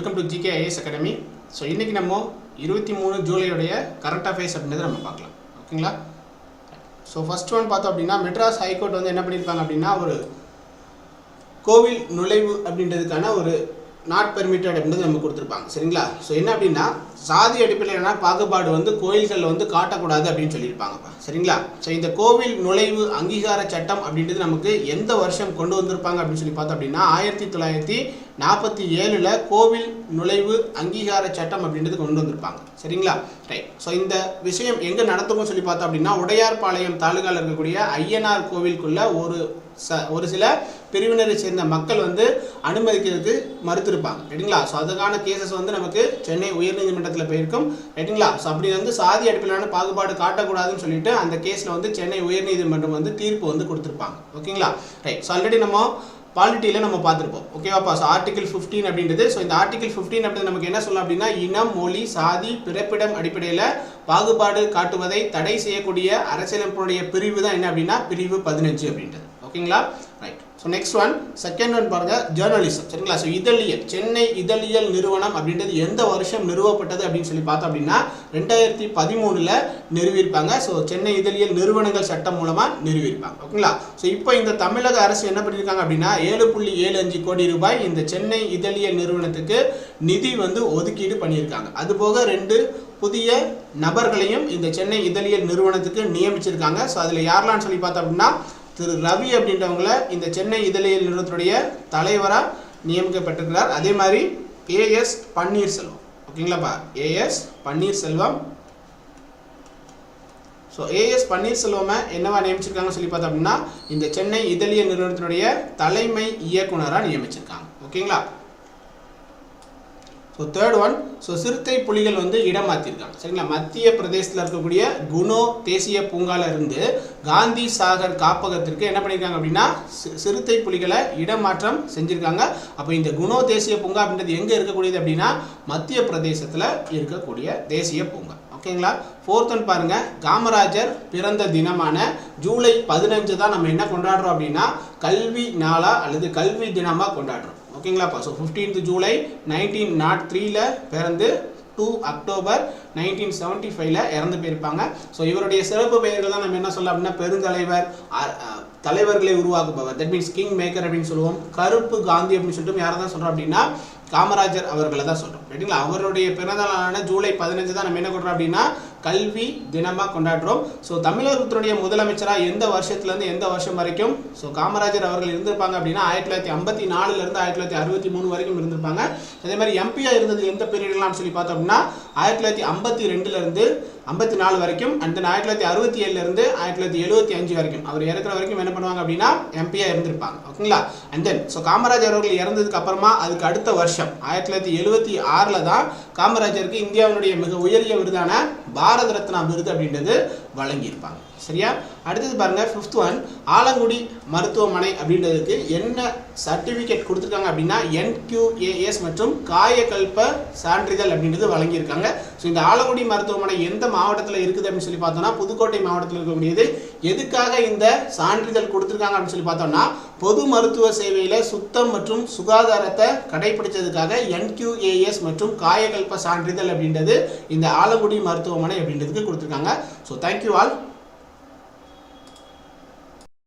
Welcome to GK IAS academy. So இன்றைக்கி நம்ம 23 ஜூலையோடைய current affairs அப்படின்றத நம்ம பார்க்கலாம். ஓகேங்களா? ஸோ ஃபர்ஸ்ட் ஒன் பார்த்தோம் அப்படின்னா மெட்ராஸ் ஹைகோர்ட் வந்து என்ன பண்ணியிருக்காங்க அப்படின்னா ஒரு கோவில் நுழைவு அப்படின்றதுக்கான ஒரு நாட் பெர்மிட்டட் அப்படின்றது நம்ம கொடுத்துருப்பாங்க. சரிங்களா? ஸோ என்ன அப்படின்னா சாதி அடிப்படையிலான பாகுபாடு வந்து கோயில்களில் வந்து காட்டக்கூடாது அப்படின்னு சொல்லியிருப்பாங்கப்பா. சரிங்களா? ஸோ இந்த கோவில் நுழைவு அங்கீகார சட்டம் அப்படின்றது நமக்கு எந்த வருஷம் கொண்டு வந்திருப்பாங்க அப்படின்னு சொல்லி பார்த்தோம் அப்படின்னா 1947 கோவில் நுழைவு அங்கீகார சட்டம் அப்படின்றது கொண்டு வந்திருப்பாங்க. சரிங்களா? ரைட். ஸோ இந்த விஷயம் எங்கே நடத்துக்கும் சொல்லி பார்த்தோம் அப்படின்னா உடையார்பாளையம் தாலுகாவில் இருக்கக்கூடிய ஐயனார் கோவிலுக்குள்ள ஒரு சில பிரிவினரை சேர்ந்த மக்கள் வந்து அனுமதிக்கிறதுக்கு மறுத்திருப்பாங்க. ரைட்டுங்களா? ஸோ அதுக்கான கேசஸ் வந்து நமக்கு சென்னை உயர்நீதிமன்றத்தில் போயிருக்கும். ரைட்டுங்களா? ஸோ அப்படி வந்து சாதி அடிப்படையிலான பாகுபாடு காட்டக்கூடாதுன்னு சொல்லிட்டு அந்த கேஸில் வந்து சென்னை உயர்நீதிமன்றம் வந்து தீர்ப்பு வந்து கொடுத்துருப்பாங்க. ஓகேங்களா? ரைட். ஸோ ஆல்ரெடி நம்ம பாலிட்டியில் நம்ம பார்த்துருப்போம். ஓகேவாப்பா? ஸோ ஆர்டிகல் 15 அப்படின்றது. ஸோ இந்த ஆர்டிகல் 15 அப்படின்றது நமக்கு என்ன சொல்லலாம் அப்படின்னா இனம், மொழி, சாதி, பிறப்பிடம் அடிப்படையில் பாகுபாடு காட்டுவதை தடை செய்யக்கூடிய அரசியலமைப்புடைய பிரிவு தான் என்ன அப்படின்னா பிரிவு 15 அப்படின்றது. ஓகேங்களா? Right. So next one second one பாருங்க, ஜேர்னலிசம். சரிங்களா? ஸோ இதழியல், சென்னை இதழியல் நிறுவனம் அப்படின்றது எந்த வருஷம் நிறுவப்பட்டது அப்படின்னு சொல்லி பார்த்தோம் அப்படின்னா 2013 நிறுவியிருப்பாங்க. ஸோ சென்னை இதழியல் நிறுவனங்கள் சட்டம் மூலமாக நிறுவியிருப்பாங்க. ஓகேங்களா? ஸோ இப்போ இந்த தமிழக அரசு என்ன பண்ணியிருக்காங்க அப்படின்னா 7.75 கோடி ரூபாய் இந்த சென்னை இதழியல் நிறுவனத்துக்கு நிதி வந்து ஒதுக்கீடு பண்ணியிருக்காங்க. அதுபோக 2 புதிய நபர்களையும் இந்த சென்னை இதழியல் நிறுவனத்துக்கு நியமிச்சிருக்காங்க. ஸோ அதில் யாரெல்லாம் சொல்லி பார்த்தோம் அப்படின்னா திரு ரவி அப்படின்றவங்கள இந்த சென்னை இதழியல் நிறுவனத்துடைய தலைவராக நியமிக்கப்பட்டிருக்கிறார். அதே மாதிரி ஏஎஸ் பன்னீர்செல்வம். ஓகேங்களாப்பா? ஏஎஸ் பன்னீர்செல்வம். ஸோ ஏஎஸ் பன்னீர்செல்வமை என்னவா நியமிச்சிருக்காங்கன்னு சொல்லி பார்த்தோம் அப்படின்னா இந்த சென்னை இதழியல் நிறுவனத்தினுடைய தலைமை இயக்குனராக நியமிச்சிருக்காங்க. ஓகேங்களா? ஸோ தேர்ட் ஒன், ஸோ சிறுத்தை புலிகள் வந்து இடம் மாற்றிருக்காங்க. சரிங்களா? மத்திய பிரதேசத்தில் இருக்கக்கூடிய குணோ தேசிய பூங்கால இருந்து காந்தி சாகர் காப்பகத்திற்கு என்ன பண்ணியிருக்காங்க அப்படின்னா சிறுத்தை புலிகளை இடமாற்றம் செஞ்சுருக்காங்க. அப்போ இந்த குணோ தேசிய பூங்கா அப்படின்றது எங்கே இருக்கக்கூடியது அப்படின்னா மத்திய பிரதேசத்தில் இருக்கக்கூடிய தேசிய பூங்கா. ஓகேங்களா? ஃபோர்த் ஒன் பாருங்க, காமராஜர் பிறந்த தினமான ஜூலை 15 தான் நம்ம என்ன கொண்டாடுறோம் அப்படின்னா கல்வி நாளா அல்லது கல்வி தினமாக கொண்டாடுறோம். ஓகேங்களாப்பா? ஸோ 15th ஜூலை 1903 பிறந்து 2 அக்டோபர் 1975 இறந்து போயிருப்பாங்க. ஸோ இவருடைய சிறப்பு பெயர்கள் தான் நம்ம என்ன சொல்லலாம் அப்படின்னா பெருந்தலைவர், தலைவர்களை உருவாக்குபவர், தட் மீன்ஸ் கிங் மேக்கர் அப்படின்னு சொல்லுவோம். கருப்பு காந்தி அப்படின்னு சொல்லிட்டு யாரை தான் சொல்கிறோம் அப்படின்னா காமராஜர் அவர்களை தான் சொல்கிறோம். ரைட்டுங்களா? அவருடைய பிறந்தநாளான ஜூலை 15 தான் நம்ம என்ன கொண்டாடுறோம் அப்படின்னா கல்வி தினமாக கொண்டாடுறோம். ஸோ தமிழகத்தினுடைய முதலமைச்சராக எந்த வருஷத்துலேருந்து எந்த வருஷம் வரைக்கும் ஸோ காமராஜர் அவர்கள் இருந்திருப்பாங்க அப்படின்னா 1954 1963 வரைக்கும் இருந்திருப்பாங்க. அதே மாதிரி எம்பியாக இருந்தது எந்த பீரியட்லாம் சொல்லி பார்த்தோம் அப்படின்னா 1952 54 வரைக்கும், அண்ட் தென் 1967 1975 வரைக்கும் அவர் இறக்குற வரைக்கும் என்ன பண்ணுவாங்க அப்படின்னா எம்பியாக இருந்திருப்பாங்க. ஓகேங்களா? அண்ட் தென் ஸோ காமராஜர் அவர்கள் இறந்ததுக்கு அப்புறமா அதுக்கு அடுத்த வருஷம் 1976 தான் காமராஜருக்கு இந்தியாவினுடைய மிக உயரிய விருதான பாரத ரத்னா விருது அப்படின்றது வழங்கியிருப்பாங்க. சரியா? அடுத்தது பாருங்க, 5th ஒன், ஆலங்குடி மருத்துவமனை அப்படின்றதுக்கு என்ன சர்டிஃபிகேட் கொடுத்துருக்காங்க அப்படின்னா NQAS மற்றும் காயகல்ப சான்றிதழ் அப்படின்றது வழங்கியிருக்காங்க. ஸோ இந்த ஆலங்குடி மருத்துவமனை எந்த மாவட்டத்தில் இருக்குது அப்படின்னு சொல்லி பார்த்தோம்னா புதுக்கோட்டை மாவட்டத்தில் இருக்கக்கூடியது. எதுக்காக இந்த சான்றிதழ் கொடுத்துருக்காங்க அப்படின்னு சொல்லி பார்த்தோம்னா பொது மருத்துவ சேவையில் சுத்தம் மற்றும் சுகாதாரத்தை கடைபிடிச்சதுக்காக NQAS மற்றும் காயகல்ப சான்றிதழ் அப்படின்றது இந்த ஆலங்குடி மருத்துவமனை அப்படின்றதுக்கு கொடுத்துருக்காங்க. So thank you all.